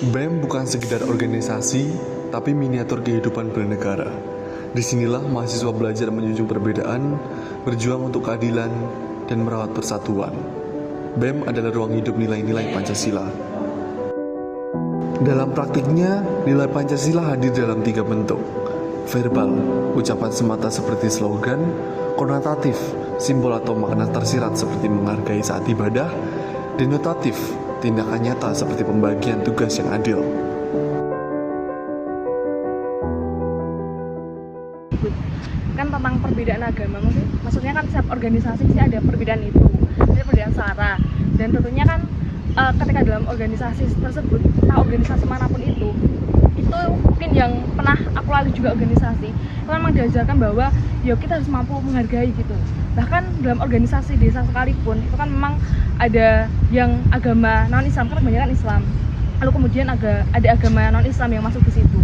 BEM bukan sekedar organisasi, tapi miniatur kehidupan bernegara. Disinilah mahasiswa belajar menjunjung perbedaan, berjuang untuk keadilan, dan merawat persatuan. BEM adalah ruang hidup nilai-nilai Pancasila. Dalam praktiknya, nilai Pancasila hadir dalam 3 bentuk. Verbal, ucapan semata seperti slogan, konotatif, simbol atau makna tersirat seperti menghargai saat ibadah, denotatif, tindakan nyata seperti pembagian tugas yang adil. Kan tentang perbedaan agama, maksudnya kan setiap organisasi sih ada perbedaan itu, ada perbedaan sara, dan tentunya kan ketika dalam organisasi tersebut, organisasi manapun itu mungkin yang pernah aku lalui juga organisasi, itu memang diajarkan bahwa ya kita harus mampu menghargai gitu. Bahkan dalam organisasi desa sekalipun itu kan memang ada yang agama non Islam, kan kebanyakan Islam, lalu kemudian ada agama non Islam yang masuk di situ,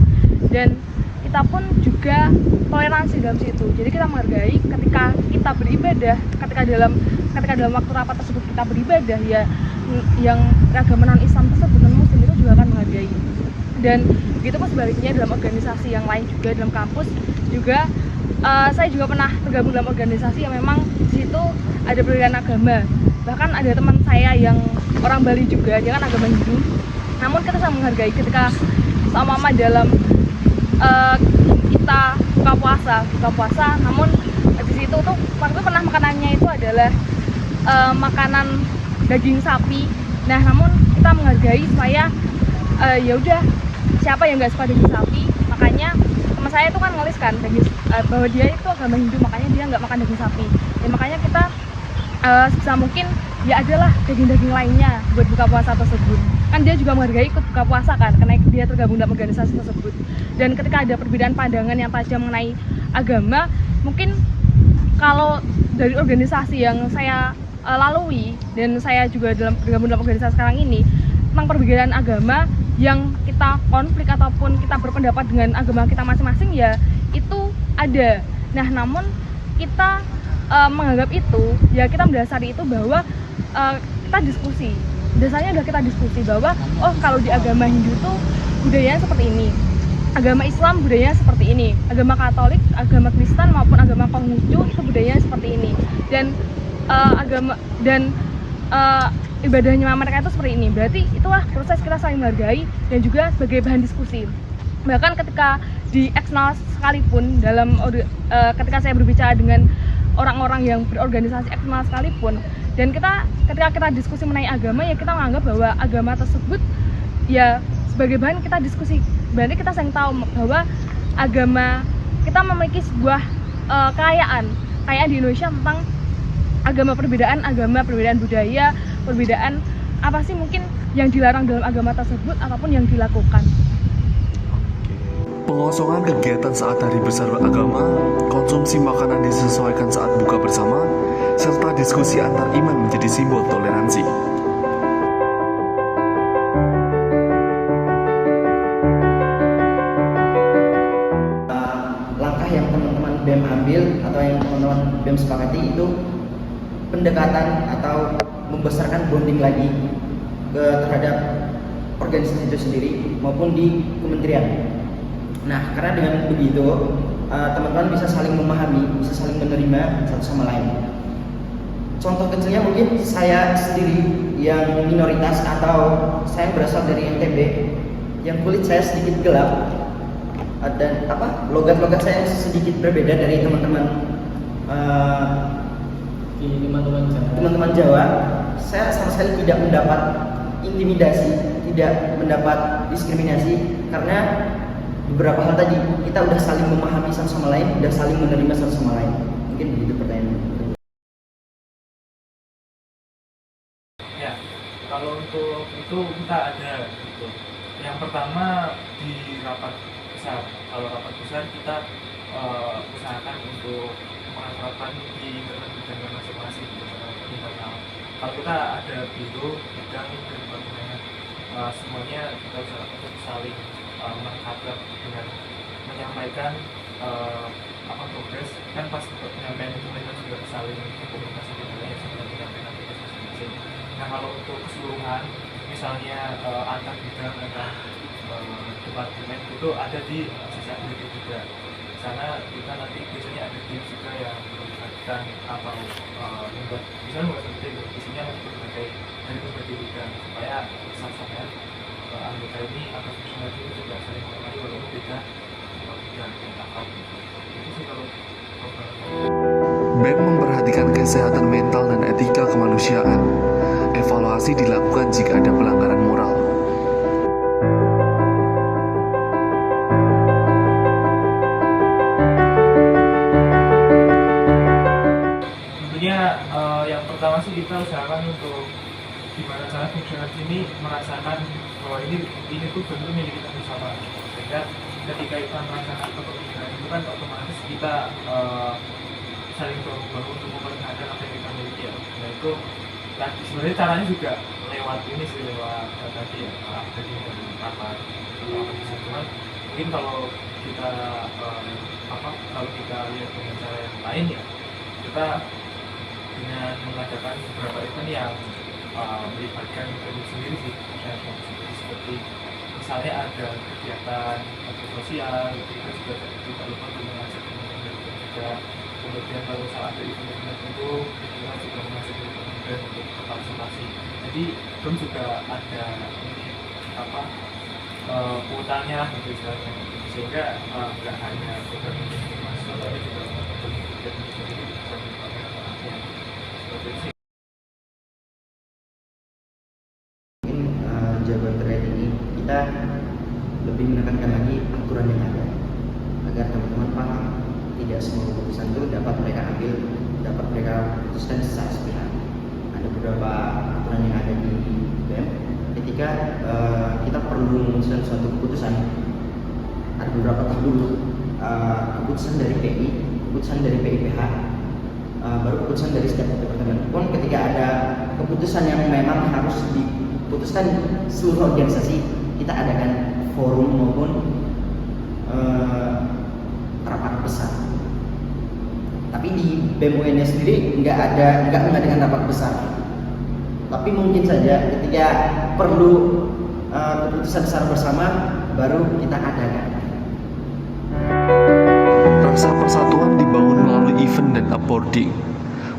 dan kita pun juga toleransi dalam situ. Jadi kita menghargai ketika kita beribadah, ketika dalam waktu rapat tersebut kita beribadah, ya yang agama non Islam tersebut, non Muslim itu juga akan menghargai. Dan begitu pun sebaliknya dalam organisasi yang lain juga, dalam kampus juga saya juga pernah tergabung dalam organisasi yang memang di situ ada perbedaan agama. Bahkan ada teman saya yang orang Bali juga, dia kan agama Hindu, namun kita sangat menghargai ketika sama-sama dalam kita buka puasa, namun di situ tuh waktu pernah makanannya itu adalah makanan daging sapi. Nah, namun kita menghargai supaya ya udah, siapa yang nggak suka daging sapi, makanya teman saya itu kan ngelis kan bahwa dia itu agama Hindu, makanya dia nggak makan daging sapi. Ya makanya kita sebisa mungkin ya adalah daging-daging lainnya buat buka puasa tersebut. Kan dia juga menghargai ikut buka puasa kan, karena dia tergabung dalam organisasi tersebut. Dan ketika ada perbedaan pandangan yang tajam mengenai agama, mungkin kalau dari organisasi yang saya lalui dan saya juga tergabung dalam organisasi sekarang ini, tentang perbedaan agama yang kita konflik ataupun kita berpendapat dengan agama kita masing-masing, ya itu ada. Nah, namun kita menganggap itu, ya kita mendasari itu bahwa kita diskusi. Dasarnya adalah kita diskusi bahwa oh, kalau di agama Hindu tuh budayanya seperti ini, agama Islam budayanya seperti ini, agama Katolik, agama Kristen maupun agama Konghucu itu budayanya seperti ini, dan ibadahnya mereka itu seperti ini. Berarti itulah proses kita saling menghargai dan juga sebagai bahan diskusi. Bahkan ketika di eksternal sekalipun, ketika saya berbicara dengan orang-orang yang berorganisasi eksternal sekalipun, dan ketika kita diskusi mengenai agama, ya kita menganggap bahwa agama tersebut ya sebagai bahan kita diskusi. Berarti kita saling tahu bahwa agama kita memiliki sebuah kekayaan di Indonesia tentang perbedaan budaya, perbedaan apa sih mungkin yang dilarang dalam agama tersebut ataupun yang dilakukan. Pengosongan kegiatan saat hari besar agama, konsumsi makanan disesuaikan saat buka bersama, serta diskusi antar iman menjadi simbol toleransi. Langkah yang teman-teman BEM ambil atau yang teman-teman BEM sepakati itu pendekatan atau membesarkan bonding lagi terhadap organisasi itu sendiri maupun di kementerian. Nah, karena dengan begitu teman-teman bisa saling memahami, bisa saling menerima satu sama lain. Contoh kecilnya mungkin saya sendiri yang minoritas atau saya berasal dari NTB, yang kulit saya sedikit gelap dan logat-logat saya sedikit berbeda dari teman-teman Jawa. Saya sama sekali tidak mendapat intimidasi, tidak mendapat diskriminasi, karena beberapa hal tadi kita udah saling memahami satu sama lain, udah saling menerima satu sama lain. Mungkin begitu pertanyaannya. Ya, kalau untuk itu kita ada gitu. Yang pertama di rapat besar. Kalau rapat besar kita usahakan untuk mengakrabkan di bidang masing-masing internal. Kalau kita ada biro, bidang, dan departemen, semuanya kita usahakan untuk saling mengakrab dengan menyampaikan progres. Kan pas penyampaian itu mereka juga saling komunikasi dengan yang sudah menyampaikan tugas masing-masing. Nah, kalau untuk keseluruhan misalnya antar bidang antar departemen itu ada di sisi akademik juga. Di sana kita nanti biasanya ada tim juga yang melibatkan atau membuat misalnya membuat seperti itu, isinya nanti berbagai dari berbagai bidang supaya sampai anggota ini atau fungsional ini juga saling mengenali walaupun beda bidang yang apa gitu. Itu sih kalau program. BEM memperhatikan kesehatan mental dan etika kemanusiaan. Evaluasi dilakukan jika ada pelanggaran moral. Tentunya yang pertama sih kita usahakan untuk gimana cara fungsional ini merasakan bahwa ini tuh benar milik kita bersama, sehingga ketika kita merasakan kepemilikan itu kan otomatis kita saling bahu-bahu untuk mempertahankan apa yang kita miliki ya. Nah itu sebenarnya caranya juga lewat ini sih, lewat tadi ya tadi dari rapat cuman mungkin kalau kita kalau kita lihat dengan cara yang lain ya, kita dengan mengadakan beberapa event yang melibatkan itu sendiri sih, seperti misalnya ada kegiatan sosial, kita juga tidak lupa untuk mengajak teman-teman juga. Kemudian kalau saat ada event tertentu, kita juga mengajak teman-teman untuk berpartisipasi. Jadi belum juga ada ini kuotanya gitu istilahnya, sehingga nggak hanya program ini masuk, tapi juga untuk sendiri bisa menggunakan anaknya seperti itu. Jagoan terkait ini kita lebih menekankan lagi aturan yang ada agar teman-teman paham tidak semua keputusan itu dapat mereka ambil, dapat mereka putuskan secara sepihak. Ada beberapa aturan yang ada di BEM ketika kita perlu memutuskan suatu keputusan. Ada beberapa tahap keputusan dari PI, keputusan dari PIPH, baru keputusan dari setiap departemen. Pun ketika ada keputusan yang memang harus diputuskan seluruh organisasi, kita adakan forum maupun rapat besar. Tapi di BEM UNY sendiri nggak mengadakan rapat besar. Tapi mungkin saja ketika perlu keputusan secara bersama baru kita adakan. Rasa persatuan dibangun melalui event dan upboarding.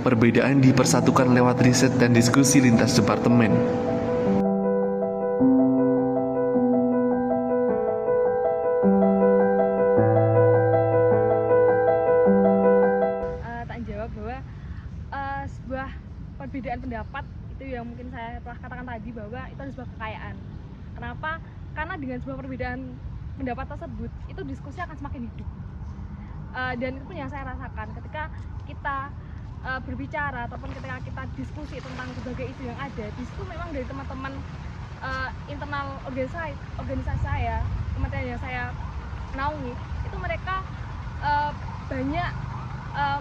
Perbedaan dipersatukan lewat riset dan diskusi lintas departemen. Tak jawab bahwa sebuah perbedaan pendapat itu yang mungkin saya telah katakan tadi bahwa itu adalah sebuah kekayaan. Kenapa? Karena dengan sebuah perbedaan pendapat tersebut itu diskusi akan semakin hidup. Dan itu yang saya rasakan ketika kita berbicara ataupun ketika kita diskusi tentang berbagai isu yang ada. Di situ memang dari teman-teman internal organisasi saya, kementerian yang saya naungi, itu mereka banyak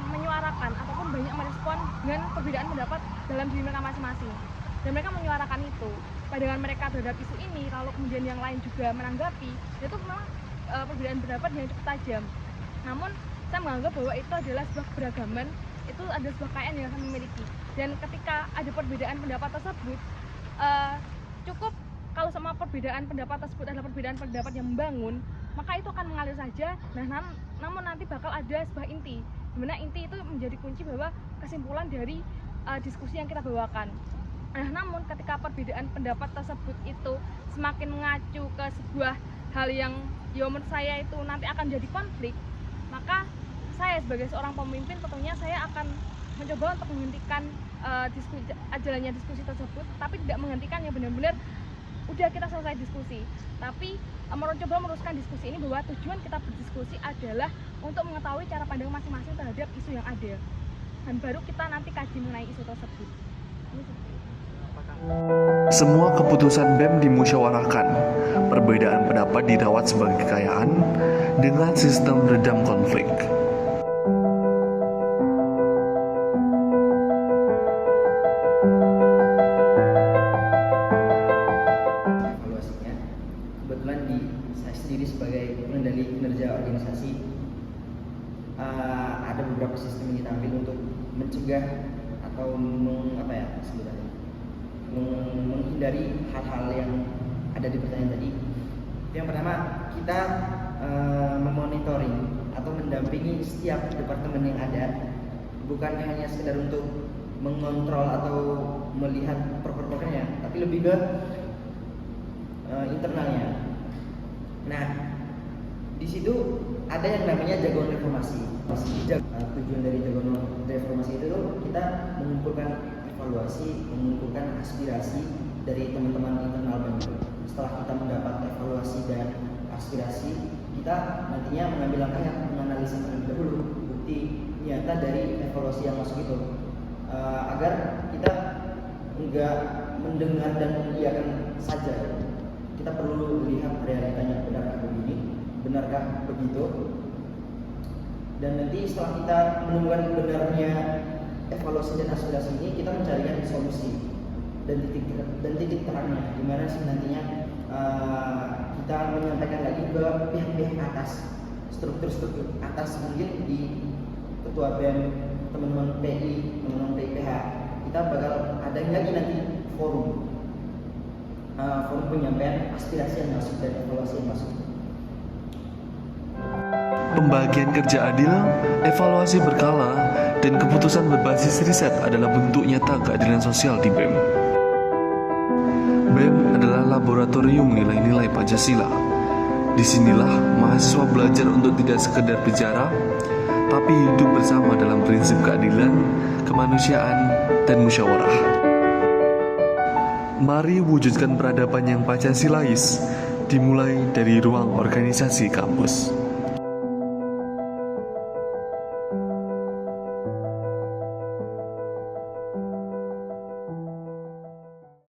menyuarakan ataupun banyak merespon dengan perbedaan pendapat dalam diri mereka masing-masing, dan mereka menyuarakan itu pandangan mereka terhadap isu ini. Kalau kemudian yang lain juga menanggapi, itu memang perbedaan pendapat yang cukup tajam. Namun saya menganggap bahwa itu adalah sebuah keberagaman, itu ada sebuah kekayaan yang kami miliki. Dan ketika ada perbedaan pendapat tersebut, cukup kalau semua perbedaan pendapat tersebut adalah perbedaan pendapat yang membangun, maka itu akan mengalir saja. Nah, namun nanti bakal ada sebuah inti, dimana inti itu menjadi kunci bahwa kesimpulan dari diskusi yang kita bawakan. Nah, namun ketika perbedaan pendapat tersebut itu semakin mengacu ke sebuah hal yang menurut saya itu nanti akan jadi konflik, maka saya sebagai seorang pemimpin tentunya saya akan mencoba untuk menghentikan jalannya diskusi tersebut, tapi tidak menghentikan yang benar-benar udah kita selesai diskusi, tapi mencoba meneruskan diskusi ini bahwa tujuan kita berdiskusi adalah untuk mengetahui cara pandang masing-masing terhadap isu yang ada, dan baru kita nanti kaji mengenai isu tersebut. Semua keputusan BEM dimusyawarahkan. Perbedaan pendapat dirawat sebagai kekayaan dengan sistem redam konflik. Evaluasinya, kebetulan saya sendiri sebagai pengendali kinerja organisasi, ada beberapa sistem yang kita ambil untuk mencegah atau sebenarnya menghindari hal-hal yang ada di pertanyaan tadi. Yang pertama, kita memonitoring atau mendampingi setiap departemen yang ada, bukan hanya sekedar untuk mengontrol atau melihat proker-prokernya, tapi lebih ke internalnya. Nah, di situ ada yang namanya jagoan reformasi. Tujuan dari jagoan reformasi itu tuh kita mengumpulkan evaluasi, mengumpulkan aspirasi dari teman-teman internal BEM. Setelah kita mendapat evaluasi dan aspirasi, kita nantinya mengambil langkah yang menganalisa terlebih dahulu bukti nyata dari evaluasi yang masuk itu, agar kita enggak mendengar dan mengiyakan saja. Kita perlu lihat realitanya, benarkah begini, benarkah begitu. Dan nanti setelah kita menemukan benarnya evaluasi dan aspirasi ini, kita mencarikan solusi dan titik terangnya, gimana sih nantinya kita menyampaikan lagi ke pihak-pihak atas, struktur atas, mungkin di ketua BEM, teman-teman PI, teman-teman PIPH. Kita bakal ada lagi nanti forum penyampaian aspirasi yang masuk dan evaluasi yang masuk. Pembagian kerja adil, evaluasi berkala, dan keputusan berbasis riset adalah bentuk nyata keadilan sosial di BEM. BEM adalah laboratorium nilai-nilai Pancasila. Disinilah mahasiswa belajar untuk tidak sekedar bicara, tapi hidup bersama dalam prinsip keadilan, kemanusiaan, dan musyawarah. Mari wujudkan peradaban yang Pancasilais, dimulai dari ruang organisasi kampus.